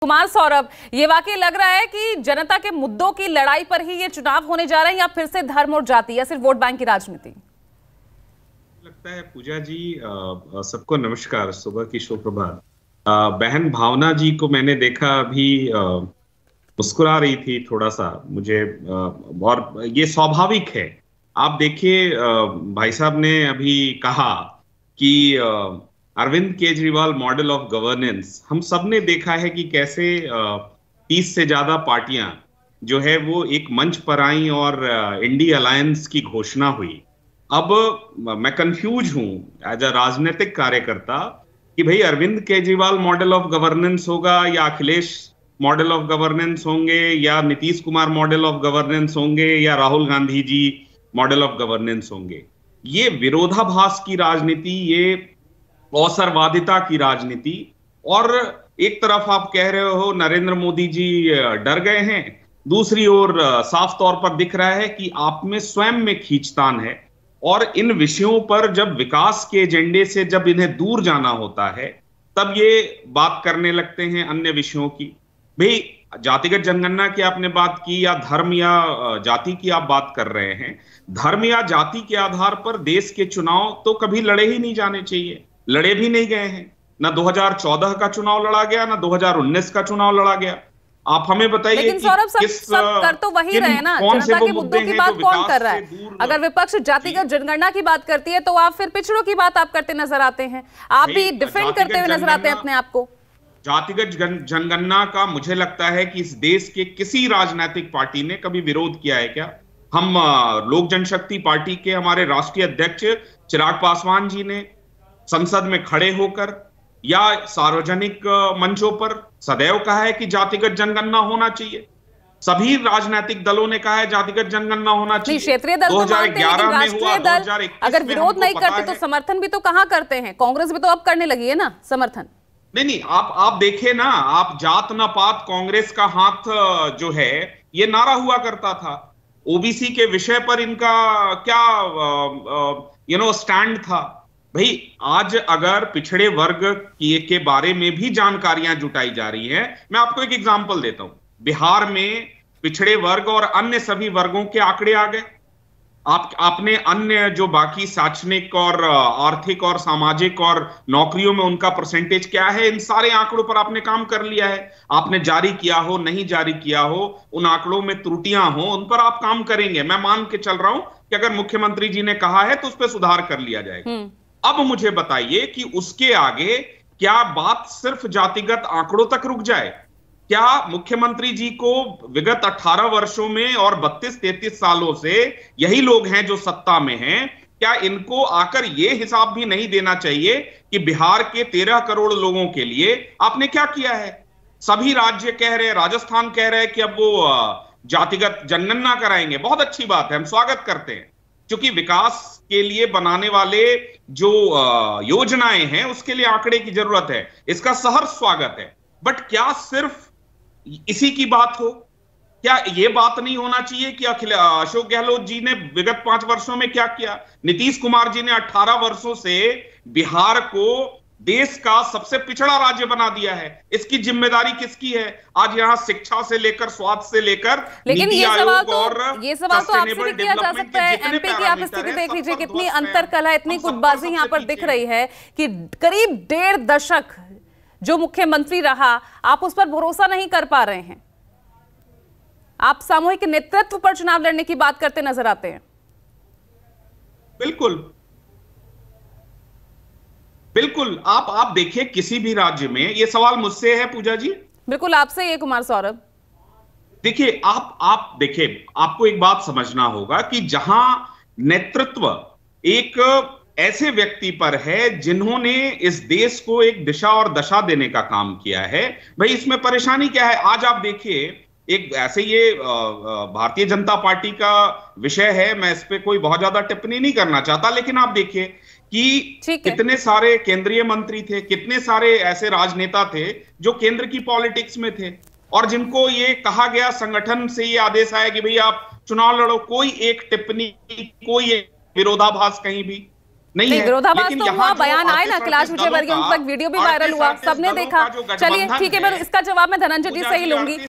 कुमार सौरभ, ये वाकई लग रहा है कि जनता के मुद्दों की लड़ाई पर ही ये चुनाव होने जा रहे हैं या फिर से धर्म और जाति या सिर्फ वोट बैंक की राजनीति? लगता है पूजा जी, सबको नमस्कार, सुबह की शुभ प्रभात। बहन भावना जी को मैंने देखा अभी मुस्कुरा रही थी थोड़ा सा मुझे, और ये स्वाभाविक है। आप देखिए, भाई साहब ने अभी कहा कि Arvind Kejriwal model of governance. हम सब ने देखा है कि कैसे 30 से ज्यादा पार्टियां जो है वो एक मंच पर आई और इंडी अलायंस की घोषणा हुई। अब मैं कंफ्यूज हूं एज अ राजनीतिक कार्यकर्ता कि भाई Arvind Kejriwal model of governance होगा या अखिलेश मॉडल ऑफ गवर्नेंस होंगे या Nitish Kumar model of governance होंगे या Rahul Gandhi ji model of governance होंगे। ये विरोधाभास की राजनीति, ये अवसरवादिता की राजनीति, और एक तरफ आप कह रहे हो नरेंद्र मोदी जी डर गए हैं, दूसरी ओर साफ तौर पर दिख रहा है कि आप में स्वयं में खींचतान है। और इन विषयों पर जब विकास के एजेंडे से जब इन्हें दूर जाना होता है तब ये बात करने लगते हैं अन्य विषयों की। भाई जातिगत जनगणना की आपने बात की या धर्म या जाति की आप बात कर रहे हैं। धर्म या जाति के आधार पर देश के चुनाव तो कभी लड़े ही नहीं जाने चाहिए, लड़े भी नहीं गए हैं। ना 2014 का चुनाव लड़ा गया, ना 2019 का चुनाव लड़ा गया। आप हमें बताइए, लेकिन सौरभ सब कर तो वही रहे ना, जनता के मुद्दों की बात कौन कर रहा है? अगर विपक्ष जातिगत जनगणना की बात करती है तो आप फिर पिछड़ों की बात आप करते नजर आते हैं, आप भी डिफेंड करते हुए नजर आते हैं अपने आप को। जातिगत जनगणना का मुझे लगता है कि इस देश के किसी राजनीतिक पार्टी ने कभी विरोध किया है क्या? हम लोक जनशक्ति पार्टी के हमारे राष्ट्रीय अध्यक्ष चिराग पासवान जी ने संसद में खड़े होकर या सार्वजनिक मंचों पर सदैव कहा है कि जातिगत जनगणना होना चाहिए। सभी राजनीतिक दलों ने कहा है जातिगत जनगणना होना चाहिए। क्षेत्रीय दल 2011 में हुआ, 2021 अगर विरोध नहीं करते तो समर्थन भी तो कहां करते हैं? कांग्रेस भी तो अब करने लगी है ना समर्थन। नहीं, आप देखिए ना, आप जात ना पात कांग्रेस का हाथ जो है ये नारा हुआ करता था। ओबीसी के विषय पर इनका क्या स्टैंड था। भाई आज अगर पिछड़े वर्ग के बारे में भी जानकारियां जुटाई जा रही है, मैं आपको एक एग्जांपल देता हूं। बिहार में पिछड़े वर्ग और अन्य सभी वर्गों के आंकड़े आ गए। आपने अन्य जो बाकी शैक्षणिक और आर्थिक और सामाजिक और नौकरियों में उनका परसेंटेज क्या है, इन सारे आंकड़ों पर आपने काम कर लिया है। आपने जारी किया हो नहीं जारी किया हो, उन आंकड़ों में त्रुटियां हो, उन पर आप काम करेंगे। मैं मान के चल रहा हूं कि अगर मुख्यमंत्री जी ने कहा है तो उस पर सुधार कर लिया जाएगा। अब मुझे बताइए कि उसके आगे क्या बात सिर्फ जातिगत आंकड़ों तक रुक जाए? क्या मुख्यमंत्री जी को विगत 18 वर्षों में और 32-33 सालों से यही लोग हैं जो सत्ता में हैं, क्या इनको आकर यह हिसाब भी नहीं देना चाहिए कि बिहार के 13 करोड़ लोगों के लिए आपने क्या किया है? सभी राज्य कह रहे हैं, राजस्थान कह रहे हैं कि अब वो जातिगत जनगणना कराएंगे। बहुत अच्छी बात है, हम स्वागत करते हैं, क्योंकि विकास के लिए बनाने वाले जो योजनाएं हैं उसके लिए आंकड़े की जरूरत है। इसका सहर्ष स्वागत है। बट क्या सिर्फ इसी की बात हो? क्या यह बात नहीं होना चाहिए कि अशोक गहलोत जी ने विगत 5 वर्षों में क्या किया? नीतीश कुमार जी ने 18 वर्षों से बिहार को देश का सबसे पिछड़ा राज्य बना दिया है। इसकी जिम्मेदारी किसकी है? आज यहां शिक्षा से लेकर स्वास्थ्य से लेकर नीति आयोग और ये सवाल तो आपसे भी किया जा सकता है। एमपी की आप स्थिति देख लीजिए, कितनी अंतरकलह, इतनी गुटबाजी यहां पर दिख रही है कि करीब 1.5 दशक जो मुख्यमंत्री रहा, आप उस पर भरोसा नहीं कर पा रहे हैं। आप सामूहिक नेतृत्व पर चुनाव लड़ने की बात करते नजर आते हैं। बिल्कुल आप देखिए किसी भी राज्य में, ये सवाल मुझसे है पूजा जी? बिल्कुल आपसे ये कुमार सौरभ। देखिए आप देखिए, आपको एक बात समझना होगा कि जहां नेतृत्व एक ऐसे व्यक्ति पर है जिन्होंने इस देश को एक दिशा और दशा देने का काम किया है, भाई इसमें परेशानी क्या है? आज आप देखिए, एक ऐसे ये भारतीय जनता पार्टी का विषय है, मैं इस पे कोई बहुत ज्यादा टिप्पणी नहीं करना चाहता, लेकिन आप देखिए कि कितने सारे केंद्रीय मंत्री थे, कितने सारे ऐसे राजनेता थे जो केंद्र की पॉलिटिक्स में थे और जिनको ये कहा गया, संगठन से ये आदेश आया कि भाई आप चुनाव लड़ो। कोई एक टिप्पणी, कोई एक विरोधाभास कहीं भी नहीं है। विरोधाभास तो हुआ, बयान आए ना कैलाश विजयवर्गीय, उन तक वीडियो भी वायरल हुआ, सबने देखा। चलिए ठीक है, मैं इसका जवाब मैं धनंजय जी से ही लूंगी।